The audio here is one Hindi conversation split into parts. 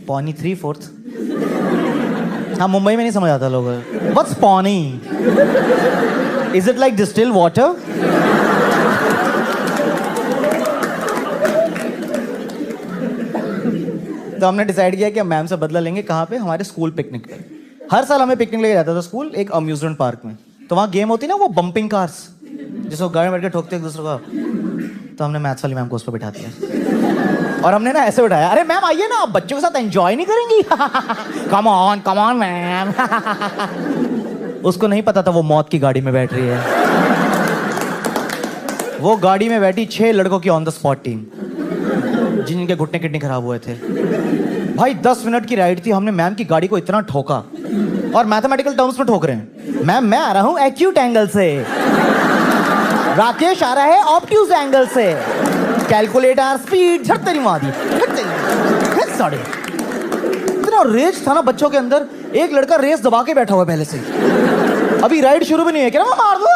पौनी 3/4। हाँ, मुंबई में नहीं समझ आता लोग। What's pani? Is it like distil water? तो हमने डिसाइड किया कि हम मैम से बदला लेंगे। कहाँ पे? हमारे स्कूल पिकनिक पे। हर साल हमें पिकनिक लेके जाता था स्कूल, एक अम्यूजमेंट पार्क में। तो वहाँ गेम होती ना, वो बम्पिंग कार्स, जिसको गाड़ी में बैठ के ठोकते एक दूसरे को। तो हमने मैथ्स वाली मैम को उस पर बिठा दिया और हमने ना ऐसे बिठाया, अरे मैम आइए ना, आप बच्चों के साथ एंजॉय नहीं करेंगी? Come on ma'am. उसको नहीं पता था वो मौत की गाड़ी में बैठ रही है। वो गाड़ी में बैठी 6 लड़कों की ऑन द स्पॉट टीम, जिनके घुटने किडनी खराब हुए थे। भाई 10 मिनट की राइड थी, हमने मैम की गाड़ी को इतना ठोका, और मैथमेटिकल टर्म्स में ठोक रहे हैं। मैम मैं आ रहा हूं एक्यूट एंगल से, राकेश आ रहा है ऑब्ट्यूज एंगल से, कैलकुलेटर स्पीड झट तेरी माँ दी। इतना रेस था ना बच्चों के अंदर। एक लड़का रेस दबा के बैठा हुआ पहले से, अभी राइड शुरू भी नहीं है, क्या मैं मार दो।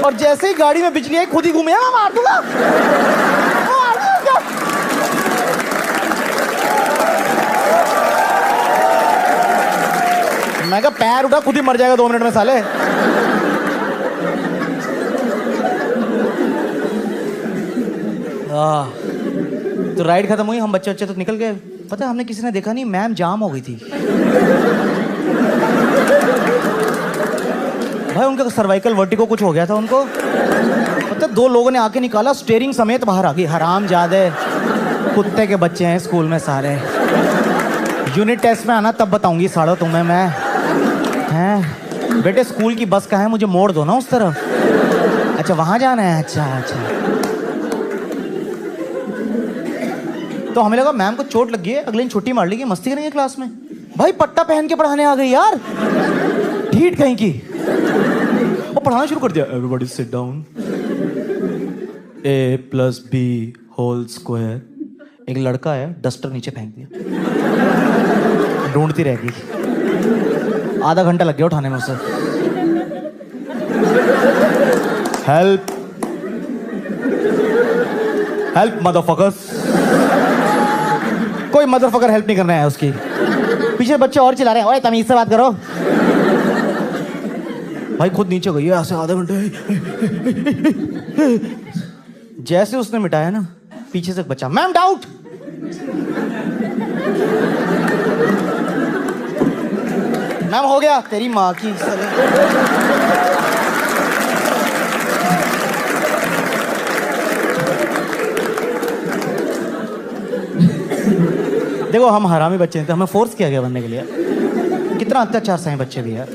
और जैसे ही गाड़ी में बिजली आई खुद ही घूमे, मैं मार दूंगा। मैं कहा पैर उठा, खुद ही मर जाएगा 2 मिनट में साले। तो राइड खत्म हुई, हम बच्चे तो निकल गए। पता है हमने किसी ने देखा नहीं, मैम जाम हो गई थी। भाई उनका सर्वाइकल वर्टिगो कुछ हो गया था उनको। पता 2 लोगों ने आके निकाला, स्टीयरिंग समेत बाहर आ गई। हरामजादे, कुत्ते के बच्चे हैं स्कूल में सारे। यूनिट टेस्ट में आना तब बताऊंगी साड़ो तुम्हें मैं। हैं बेटे, स्कूल की बस का है, मुझे मोड़ दो ना उस तरफ। अच्छा वहां जाना है, अच्छा। तो हमें लगा मैम को चोट लगी है, अगले दिन छुट्टी मार ली, मस्ती करेंगे क्लास में। भाई पट्टा पहन के पढ़ाने आ गई यार, ढीठ कहीं की। और पढ़ाना शुरू कर दिया, everybody sit down, A + B whole square. एक लड़का है, डस्टर नीचे फेंक दिया, ढूंढती रह गई। आधा घंटा लग गया उठाने में उसे। Help help motherfuckers. कोई मदरफकर हेल्प नहीं करना है उसकी। पीछे बच्चे और चिल्ला रहे हैं, ओए तमीज से बात करो। भाई खुद नीचे गई है ऐसे आधा घंटे। जैसे उसने मिटाया ना, पीछे से बच्चा, मैम डाउट। मैम हो गया, तेरी माँ की। देखो हम हरामी बच्चे थे, हमें फोर्स किया गया बनने के लिए। कितना अत्याचार सहे बच्चे भी यार।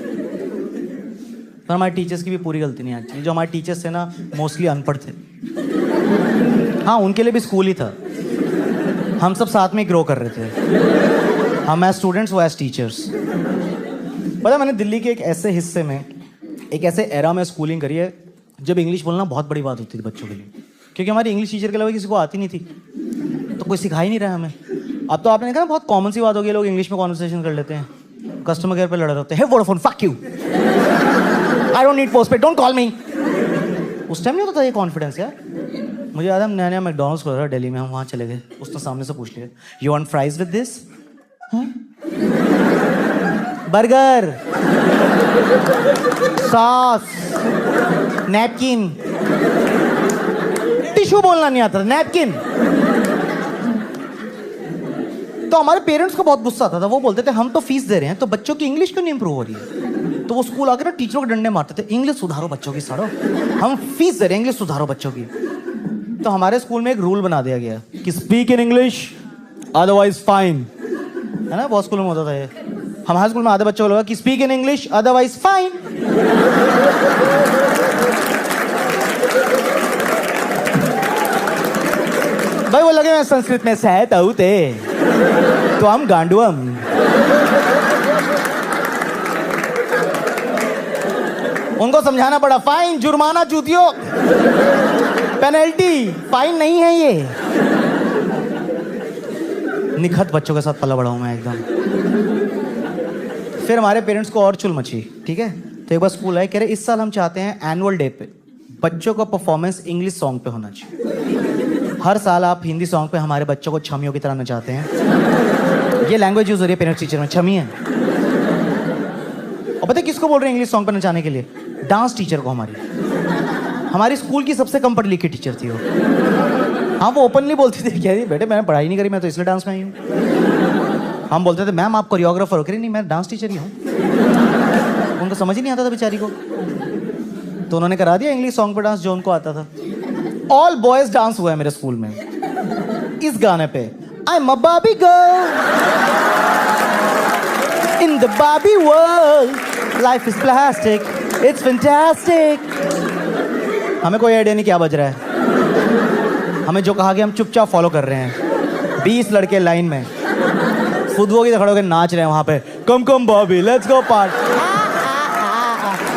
पर हमारे टीचर्स की भी पूरी गलती नहीं है। जो हमारे टीचर्स थे ना, मोस्टली अनपढ़ थे। हाँ उनके लिए भी स्कूल ही था। हम सब साथ में ग्रो कर रहे थे, हम एज स्टूडेंट्स, वो एज टीचर्स। पता है मैंने दिल्ली के एक ऐसे हिस्से में, एक ऐसे एरा में स्कूलिंग करी है जब इंग्लिश बोलना बहुत बड़ी बात होती थी बच्चों के लिए, क्योंकि हमारी इंग्लिश टीचर के अलावा किसी को आती नहीं थी, तो कोई सिखा ही नहीं रहा हमें। अब तो आपने देखा ना, बहुत कॉमन सी बात हो गई, लोग इंग्लिश में कॉन्वर्सेशन कर लेते हैं, कस्टमर केयर पे लड़ रहे होते हैं, hey Vodafone fuck you, I don't need postpaid, don't call me. उस टाइम नहीं होता था ये कॉन्फिडेंस यार। मुझे याद है नया नया मैकडॉनल्ड्स खोला था दिल्ली में, हम वहाँ चले गए, उसने सामने से पूछ लिया, you want fries with this, burger, sauce, napkin. Tissue बोलना नहीं आता था, नैपकिन। तो हमारे पेरेंट्स को बहुत गुस्सा आता था, वो बोलते थे हम तो फीस दे रहे हैं तो बच्चों की इंग्लिश क्यों नहीं इंप्रूव हो रही है। तो वो स्कूल आकर ना टीचरों के डंडे मारते थे, इंग्लिश सुधारो बच्चों की, सारो हम फीस दे रहे हैं, इंग्लिश सुधारो बच्चों की। तो हमारे स्कूल में एक रूल बना दिया गया कि speak in English otherwise fine, है ना, बहुत स्कूल में होता था ये। हमारे स्कूल में आधे बच्चों को लगा कि speak in English otherwise fine. भाई वो लगे मैं संस्कृत में सहत आउते तो हम गांडुअम। उनको समझाना पड़ा, फाइन, जुर्माना, चूतियों, पेनल्टी, फाइन नहीं है ये। निखत बच्चों के साथ पला बड़ा हूं मैं एकदम। फिर हमारे पेरेंट्स को और चुल मची, ठीक है। तो एक बार स्कूल आए, कह रहे इस साल हम चाहते हैं एनुअल डे पे बच्चों का परफॉर्मेंस इंग्लिश सॉन्ग पे होना चाहिए। हर साल आप हिंदी सॉन्ग पे हमारे बच्चों को छमियों की तरह नचाते हैं। ये लैंग्वेज यूज हो रही है पेरेंट्स टीचर में, छमी है। और पता है किसको बोल रहे हैं इंग्लिश सॉन्ग पे नचाने के लिए? डांस टीचर को। हमारी स्कूल की सबसे कम पढ़ी लिखी टीचर थी वो। हाँ, वो ओपनली बोलती थी, कह रही बेटे मैंने पढ़ाई नहीं करी, मैं तो इसलिए डांस में आई हूँ। हम बोलते थे मैम आप कोरियोग्राफर हो? कह रही नहीं, मैं डांस टीचर ही हूँ। उनको समझ ही नहीं आता था बेचारी को, तो उन्होंने करा दिया इंग्लिश सॉन्ग पे डांस जो उनको आता था। ऑल बॉयज डांस हुआ है मेरे स्कूल में इस गाने पे। I am a Barbie girl in the Barbie world, life is plastic, it's fantastic. हमें कोई आइडिया नहीं क्या बज रहा है, हमें जो कहा गया हम चुपचाप फॉलो कर रहे हैं। 20 लड़के लाइन में खुदवो की खड़े होकर नाच रहे हैं वहां पे। Come come Bobby let's go party,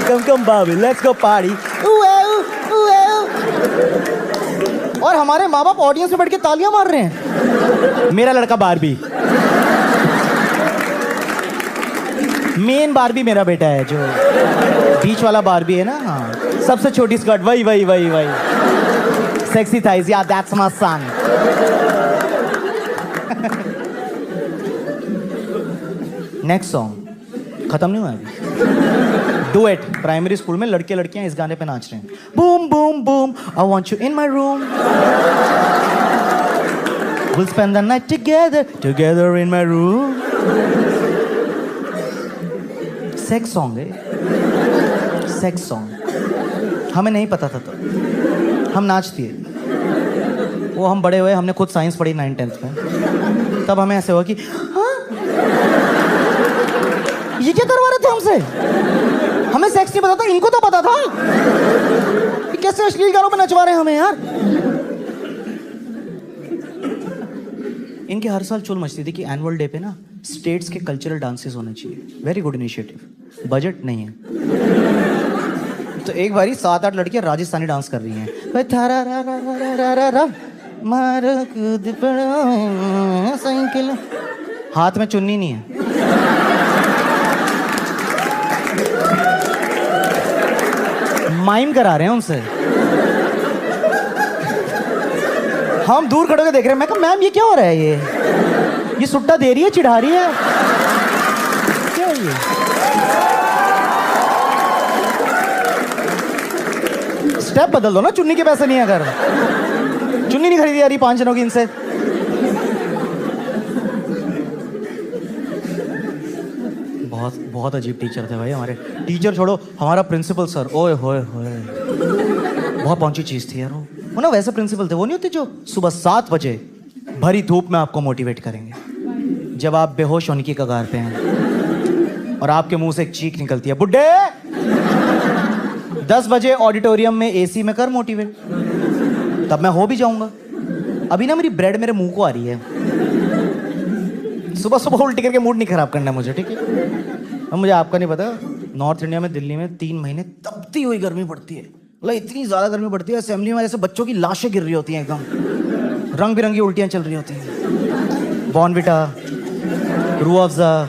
come come Bobby let's go party. और हमारे माँ बाप ऑडियंस में बैठ के तालियां मार रहे हैं। मेरा लड़का बारबी, मेन बारबी मेरा बेटा है, जो बीच वाला बारबी है ना, हाँ सबसे छोटी स्कर्ट, वही वही वही वही सेक्सी थाइज, या that's my son. Next song खत्म नहीं हुआ अभी। डुएट। प्राइमरी स्कूल में लड़के लड़कियां इस गाने पे नाच रहे हैं। Boom boom boom I want you in my room, we'll spend the night together in my room। Sex song है, सेक्स सॉन्ग। हमें नहीं पता था तो हम नाचती है। वो हम बड़े हुए, हमने खुद साइंस पढ़ी 9th-10th में, तब हमें ऐसे हुआ कि हाँ ये क्या करवा रहे थे हमसे? हमें सेक्स नहीं पता था, इनको तो पता था। ये कैसे अश्लील गानों पे नचवा रहे हैं हमें यार। इनके हर साल चुल मचती थी कि एनुअल डे पे ना स्टेट्स के कल्चरल डांसेस होने चाहिए। Very good initiative. बजट नहीं है तो एक बारी 7-8 लड़कियां राजस्थानी डांस कर रही हैं। हाथ में चुन्नी नहीं है। माइम करा रहे हैं उनसे। हम दूर खड़े होकर देख रहे हैं। मैं कहा मैम ये क्या हो रहा है? ये सुट्टा दे रही है, चिढ़ा रही है, क्या है ये? स्टेप बदल दो ना, चुन्नी के पैसे नहीं है अगर। चुन्नी नहीं खरीदी जा रही 5 जनों की इनसे। बहुत बहुत अजीब टीचर थे भाई हमारे। टीचर छोड़ो, हमारा प्रिंसिपल सर, ओए होए होए, बहुत पहुंची चीज थी यार वो ना। वैसे प्रिंसिपल थे, वो नहीं होते जो सुबह 7 बजे भरी धूप में आपको मोटिवेट करेंगे जब आप बेहोश होने की कगार पे हैं और आपके मुंह से एक चीख निकलती है, बुड्ढे 10 बजे ऑडिटोरियम में एसी में कर मोटिवेट। तब मैं हो भी जाऊंगा। अभी ना मेरी ब्रेड मेरे मुंह को आ रही है। सुबह सुबह उल्टी करके मूड नहीं खराब करना मुझे, ठीक है? अब मुझे आपका नहीं पता, नॉर्थ इंडिया में दिल्ली में 3 महीने तपती हुई गर्मी पड़ती है। मतलब इतनी ज्यादा गर्मी पड़ती है, असेंबली में जैसे बच्चों की लाशें गिर रही होती हैं, एकदम रंग बिरंगी उल्टियां चल रही होती हैं। Bournvita, Rooh Afza,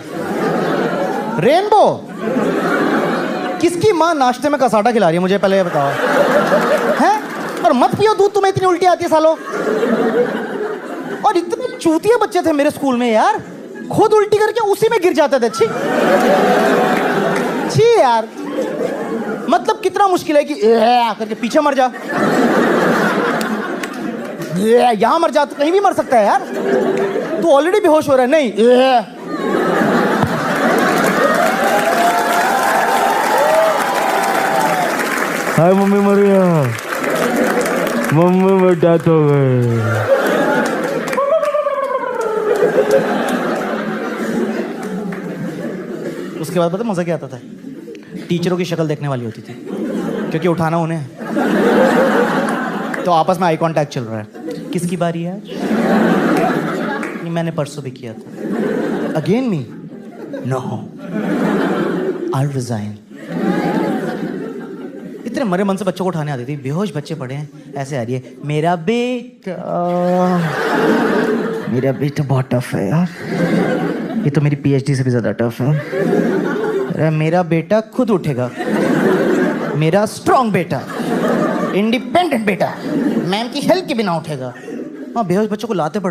rainbow. किसकी माँ नाश्ते में कसाटा खिला रही है मुझे पहले ये बताओ, हैं? और मत पियो दूध, तुम्हें इतनी उल्टी आती है सालों। और इतने चूतिया बच्चे थे मेरे स्कूल में यार, खुद उल्टी करके उसी में गिर जाते थे। छी छी यार, मतलब कितना मुश्किल है कि करके पीछे मर जा, यहां मर जा, तो कहीं भी मर सकता है यार। तू ऑलरेडी बेहोश हो रहा है। नहीं, हाय मम्मी मरिया, मम्मी में डेथ हो गई। उसके बाद पता मजा क्या आता था? टीचरों की शक्ल देखने वाली होती थी क्योंकि उठाना उन्हें, तो आपस में आई कांटेक्ट चल रहा है। किसकी बारी है आज? नहीं, मैंने परसों भी किया था। Again me? No, I resign. इतने मरे मन से बच्चों को उठाने आती थी। बेहोश बच्चे पड़े हैं, ऐसे आ रही है, मेरा बेटा बहुत टफ है यार, ये तो मेरी पीएचडी से भी ज्यादा टफ है। अरे मेरा बेटा खुद उठेगा, मेरा स्ट्रॉन्ग बेटा, इंडिपेंडेंट बेटा, मैम की हेल्प के बिना उठेगा। हाँ बेहोश बच्चों को लाते पड़ रहे